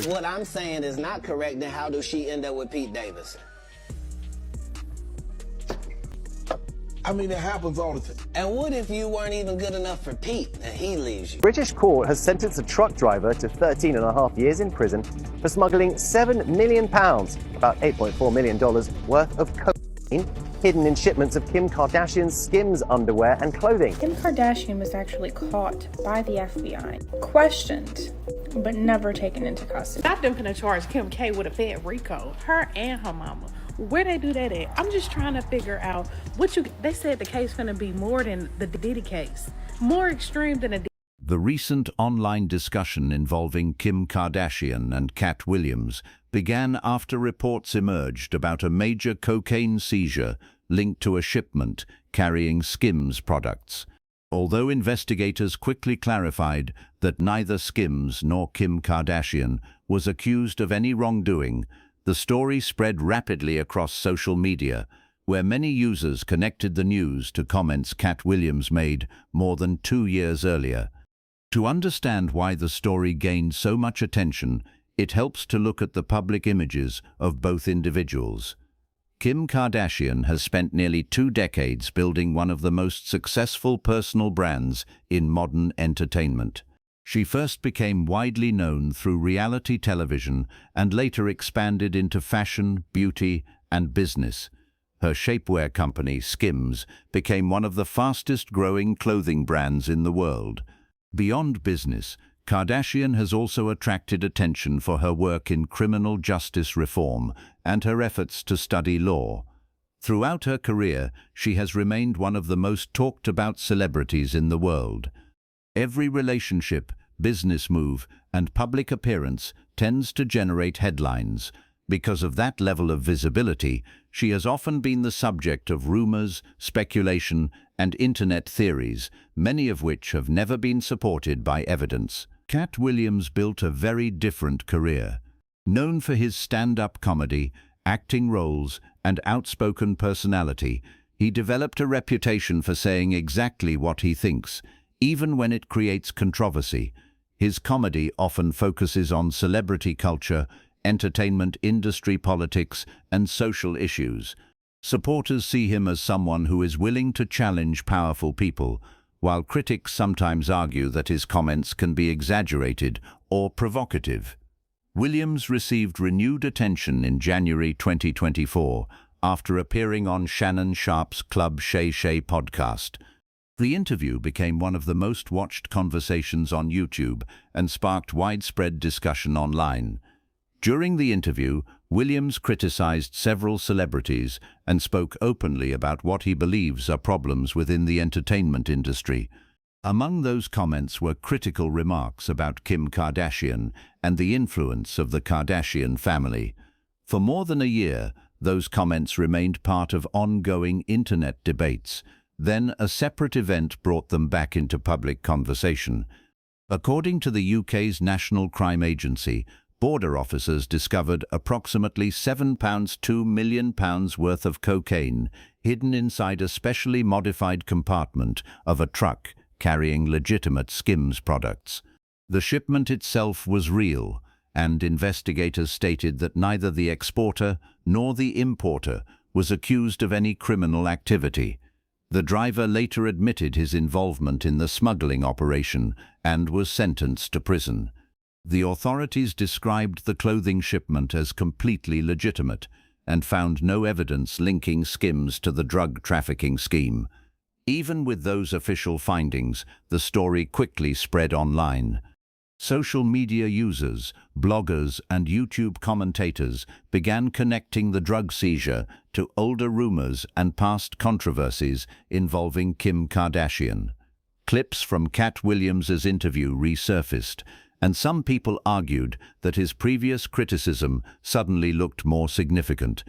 what I'm saying is not correct, then how does she end up with Pete Davidson? I mean, it happens all the time. And what if you weren't even good enough for Pete and he leaves you? British court has sentenced a truck driver to 13.5 years in prison for smuggling £7 million, about $8.4 million worth of cocaine, hidden in shipments of Kim Kardashian's Skims underwear and clothing. Kim Kardashian was actually caught by the FBI, questioned, but never taken into custody. Stop them finna charge Kim K with a Fed RICO, her and her mama. Where they do that at? I'm just trying to figure out they said the case finna be more than the Diddy case, more extreme than a The recent online discussion involving Kim Kardashian and Katt Williams began after reports emerged about a major cocaine seizure linked to a shipment carrying Skims products. Although investigators quickly clarified that neither Skims nor Kim Kardashian was accused of any wrongdoing, the story spread rapidly across social media, where many users connected the news to comments Katt Williams made more than 2 years earlier. To understand why the story gained so much attention, it helps to look at the public images of both individuals. Kim Kardashian has spent nearly 2 decades building one of the most successful personal brands in modern entertainment. She first became widely known through reality television and later expanded into fashion, beauty, and business. Her shapewear company, Skims, became one of the fastest-growing clothing brands in the world. Beyond business, Kardashian has also attracted attention for her work in criminal justice reform and her efforts to study law. Throughout her career, she has remained one of the most talked-about celebrities in the world. Every relationship, business move, and public appearance tends to generate headlines. Because of that level of visibility, she has often been the subject of rumors, speculation, and internet theories, many of which have never been supported by evidence. Katt Williams built a very different career. Known for his stand-up comedy, acting roles, and outspoken personality, he developed a reputation for saying exactly what he thinks, even when it creates controversy. His comedy often focuses on celebrity culture, entertainment industry politics, and social issues. Supporters see him as someone who is willing to challenge powerful people, while critics sometimes argue that his comments can be exaggerated or provocative. Williams received renewed attention in January 2024 after appearing on Shannon Sharpe's Club Shay Shay podcast. The interview became one of the most watched conversations on YouTube and sparked widespread discussion online. During the interview, Williams criticized several celebrities and spoke openly about what he believes are problems within the entertainment industry. Among those comments were critical remarks about Kim Kardashian and the influence of the Kardashian family. For more than a year, those comments remained part of ongoing internet debates. Then a separate event brought them back into public conversation. According to the UK's National Crime Agency, border officers discovered approximately £7.2 million worth of cocaine hidden inside a specially modified compartment of a truck carrying legitimate Skims products. The shipment itself was real, and investigators stated that neither the exporter nor the importer was accused of any criminal activity. The driver later admitted his involvement in the smuggling operation and was sentenced to prison. The authorities described the clothing shipment as completely legitimate and found no evidence linking Skims to the drug trafficking scheme. Even with those official findings, the story quickly spread online. Social media users, bloggers, and YouTube commentators began connecting the drug seizure to older rumors and past controversies involving Kim Kardashian. Clips from Katt Williams's interview resurfaced, and some people argued that his previous criticism suddenly looked more significant.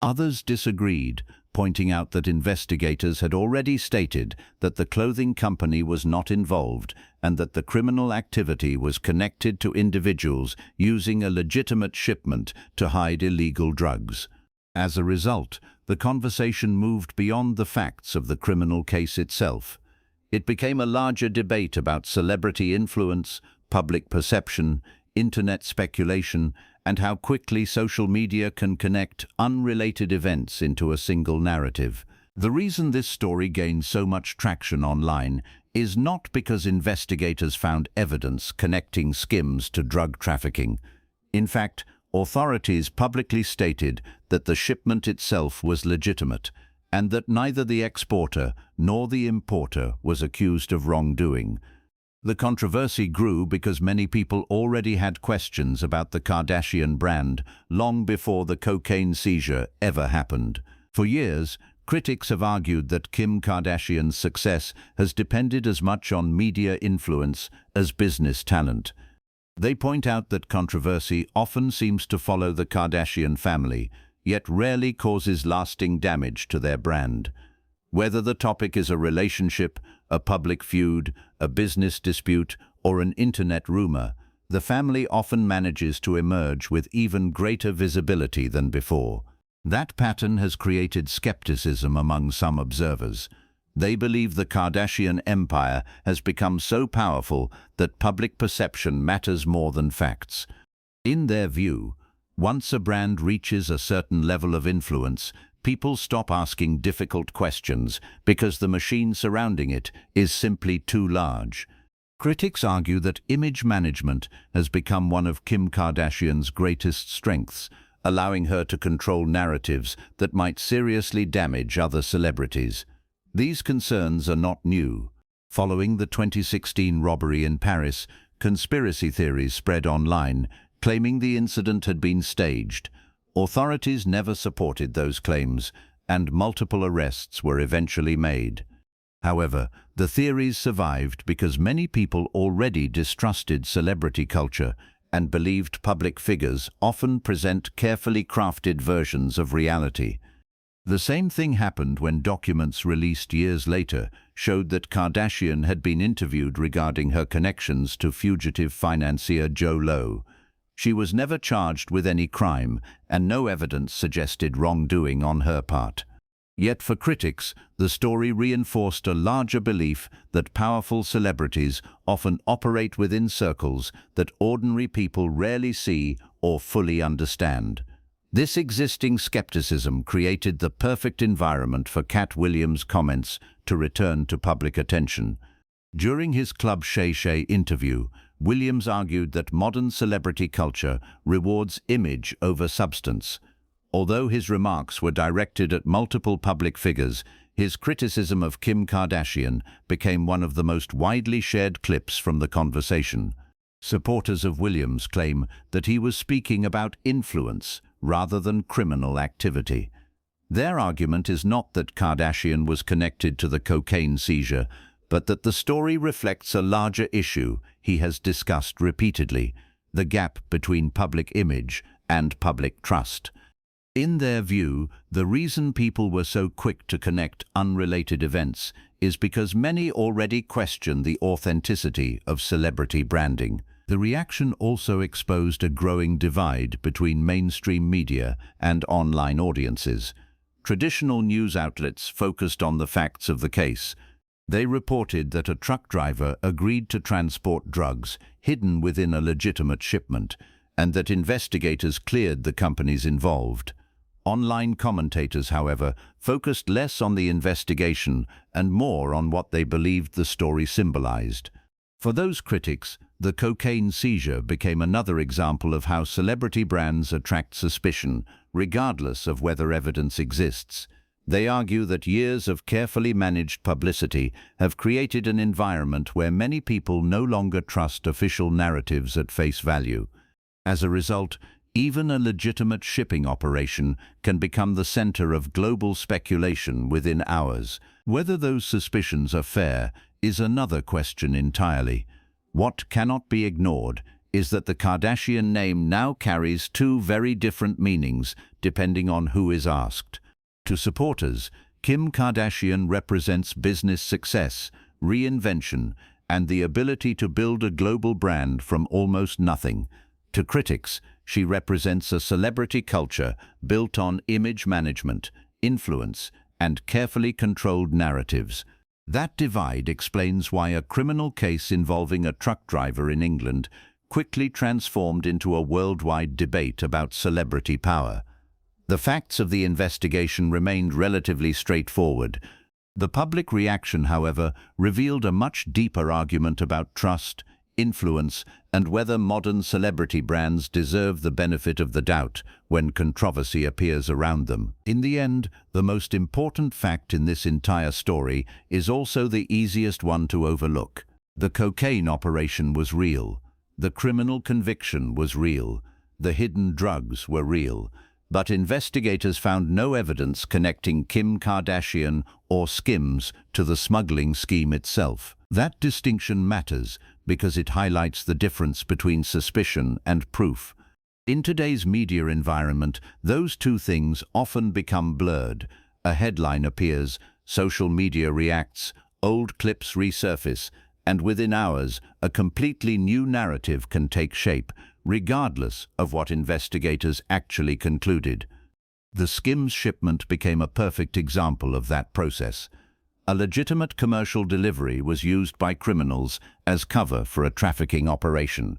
Others disagreed, pointing out that investigators had already stated that the clothing company was not involved and that the criminal activity was connected to individuals using a legitimate shipment to hide illegal drugs. As a result, the conversation moved beyond the facts of the criminal case itself. It became a larger debate about celebrity influence, public perception, internet speculation, and how quickly social media can connect unrelated events into a single narrative. The reason this story gained so much traction online is not because investigators found evidence connecting skims to drug trafficking. In fact, authorities publicly stated that the shipment itself was legitimate, and that neither the exporter nor the importer was accused of wrongdoing. The controversy grew because many people already had questions about the Kardashian brand long before the cocaine seizure ever happened. For years, critics have argued that Kim Kardashian's success has depended as much on media influence as business talent. They point out that controversy often seems to follow the Kardashian family, yet rarely causes lasting damage to their brand. Whether the topic is a relationship, a public feud, a business dispute, or an internet rumor, the family often manages to emerge with even greater visibility than before. That pattern has created skepticism among some observers. They believe the Kardashian empire has become so powerful that public perception matters more than facts. In their view, once a brand reaches a certain level of influence, people stop asking difficult questions because the machine surrounding it is simply too large. Critics argue that image management has become one of Kim Kardashian's greatest strengths, allowing her to control narratives that might seriously damage other celebrities. These concerns are not new. Following the 2016 robbery in Paris, conspiracy theories spread online, claiming the incident had been staged. Authorities never supported those claims, and multiple arrests were eventually made. However, the theories survived because many people already distrusted celebrity culture and believed public figures often present carefully crafted versions of reality. The same thing happened when documents released years later showed that Kardashian had been interviewed regarding her connections to fugitive financier Joe Lowe. She was never charged with any crime, and no evidence suggested wrongdoing on her part. Yet for critics, the story reinforced a larger belief that powerful celebrities often operate within circles that ordinary people rarely see or fully understand. This existing skepticism created the perfect environment for Katt Williams' comments to return to public attention. During his Club Shay Shay interview, Williams argued that modern celebrity culture rewards image over substance. Although his remarks were directed at multiple public figures, his criticism of Kim Kardashian became one of the most widely shared clips from the conversation. Supporters of Williams claim that he was speaking about influence rather than criminal activity. Their argument is not that Kardashian was connected to the cocaine seizure, but that the story reflects a larger issue he has discussed repeatedly, the gap between public image and public trust. In their view, the reason people were so quick to connect unrelated events is because many already question the authenticity of celebrity branding. The reaction also exposed a growing divide between mainstream media and online audiences. Traditional news outlets focused on the facts of the case. They reported that a truck driver agreed to transport drugs hidden within a legitimate shipment, and that investigators cleared the companies involved. Online commentators, however, focused less on the investigation and more on what they believed the story symbolized. For those critics, the cocaine seizure became another example of how celebrity brands attract suspicion, regardless of whether evidence exists. They argue that years of carefully managed publicity have created an environment where many people no longer trust official narratives at face value. As a result, even a legitimate shipping operation can become the center of global speculation within hours. Whether those suspicions are fair is another question entirely. What cannot be ignored is that the Kardashian name now carries two very different meanings depending on who is asked. To supporters, Kim Kardashian represents business success, reinvention, and the ability to build a global brand from almost nothing. To critics, she represents a celebrity culture built on image management, influence, and carefully controlled narratives. That divide explains why a criminal case involving a truck driver in England quickly transformed into a worldwide debate about celebrity power. The facts of the investigation remained relatively straightforward. The public reaction, however, revealed a much deeper argument about trust, influence, and whether modern celebrity brands deserve the benefit of the doubt when controversy appears around them. In the end, the most important fact in this entire story is also the easiest one to overlook. The cocaine operation was real. The criminal conviction was real. The hidden drugs were real. But investigators found no evidence connecting Kim Kardashian or Skims to the smuggling scheme itself. That distinction matters because it highlights the difference between suspicion and proof. In today's media environment, those two things often become blurred. A headline appears, social media reacts, old clips resurface, and within hours, a completely new narrative can take shape, regardless of what investigators actually concluded. The Skims shipment became a perfect example of that process. A legitimate commercial delivery was used by criminals as cover for a trafficking operation.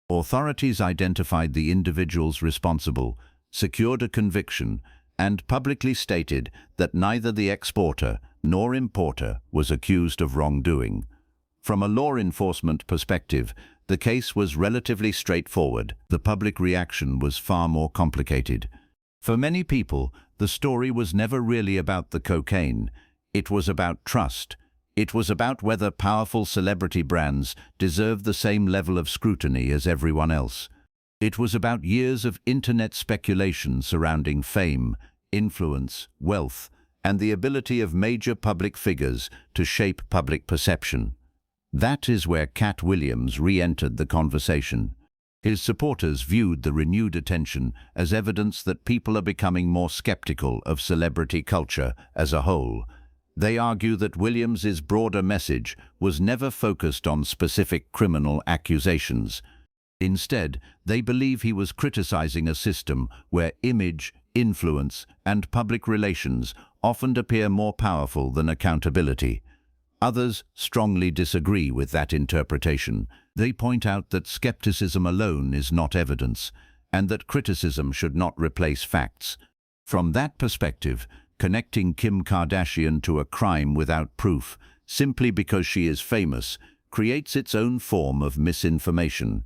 Authorities identified the individuals responsible, secured a conviction, and publicly stated that neither the exporter nor importer was accused of wrongdoing. From a law enforcement perspective, the case was relatively straightforward. The public reaction was far more complicated. For many people, the story was never really about the cocaine. It was about trust. It was about whether powerful celebrity brands deserve the same level of scrutiny as everyone else. It was about years of internet speculation surrounding fame, influence, wealth, and the ability of major public figures to shape public perception. That is where Katt Williams re-entered the conversation. His supporters viewed the renewed attention as evidence that people are becoming more skeptical of celebrity culture as a whole. They argue that Williams's broader message was never focused on specific criminal accusations. Instead, they believe he was criticizing a system where image, influence, and public relations often appear more powerful than accountability. Others strongly disagree with that interpretation. They point out that skepticism alone is not evidence, and that criticism should not replace facts. From that perspective, connecting Kim Kardashian to a crime without proof, simply because she is famous, creates its own form of misinformation.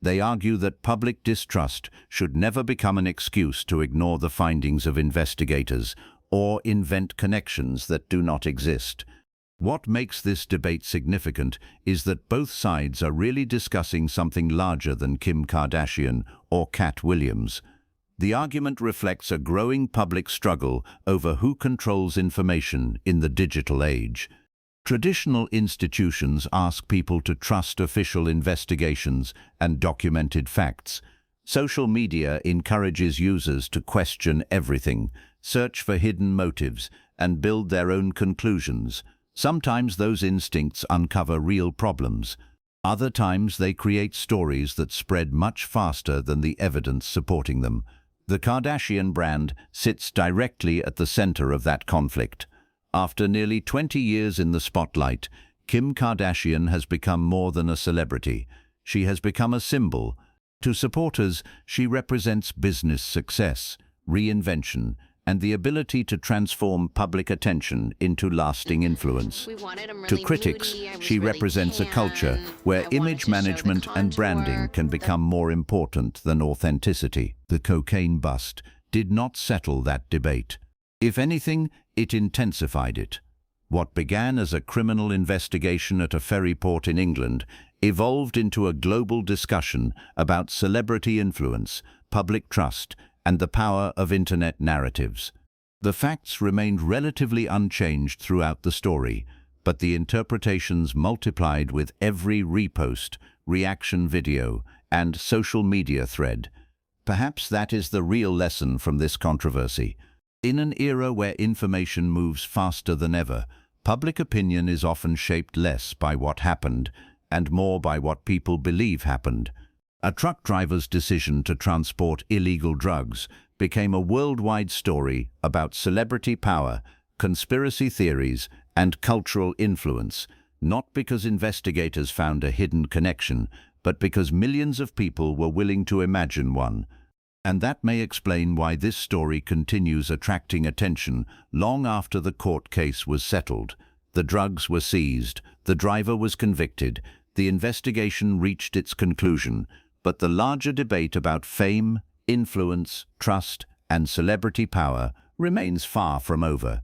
They argue that public distrust should never become an excuse to ignore the findings of investigators or invent connections that do not exist. What makes this debate significant is that both sides are really discussing something larger than Kim Kardashian or Katt Williams. The argument reflects a growing public struggle over who controls information in the digital age. Traditional institutions ask people to trust official investigations and documented facts. Social media encourages users to question everything, search for hidden motives, and build their own conclusions. Sometimes those instincts uncover real problems. Other times they create stories that spread much faster than the evidence supporting them. The Kardashian brand sits directly at the center of that conflict. After nearly 20 years in the spotlight, Kim Kardashian has become more than a celebrity. She has become a symbol. To supporters, she represents business success, reinvention, and the ability to transform public attention into lasting influence. To critics, she represents a culture where image management and branding can become more important than authenticity. The cocaine bust did not settle that debate. If anything, it intensified it. What began as a criminal investigation at a ferry port in England evolved into a global discussion about celebrity influence, public trust, and the power of internet narratives. The facts remained relatively unchanged throughout the story, but the interpretations multiplied with every repost, reaction video, and social media thread. Perhaps that is the real lesson from this controversy. In an era where information moves faster than ever, public opinion is often shaped less by what happened and more by what people believe happened. A truck driver's decision to transport illegal drugs became a worldwide story about celebrity power, conspiracy theories, and cultural influence, not because investigators found a hidden connection, but because millions of people were willing to imagine one. And that may explain why this story continues attracting attention long after the court case was settled. The drugs were seized, the driver was convicted, the investigation reached its conclusion, but the larger debate about fame, influence, trust, and celebrity power remains far from over.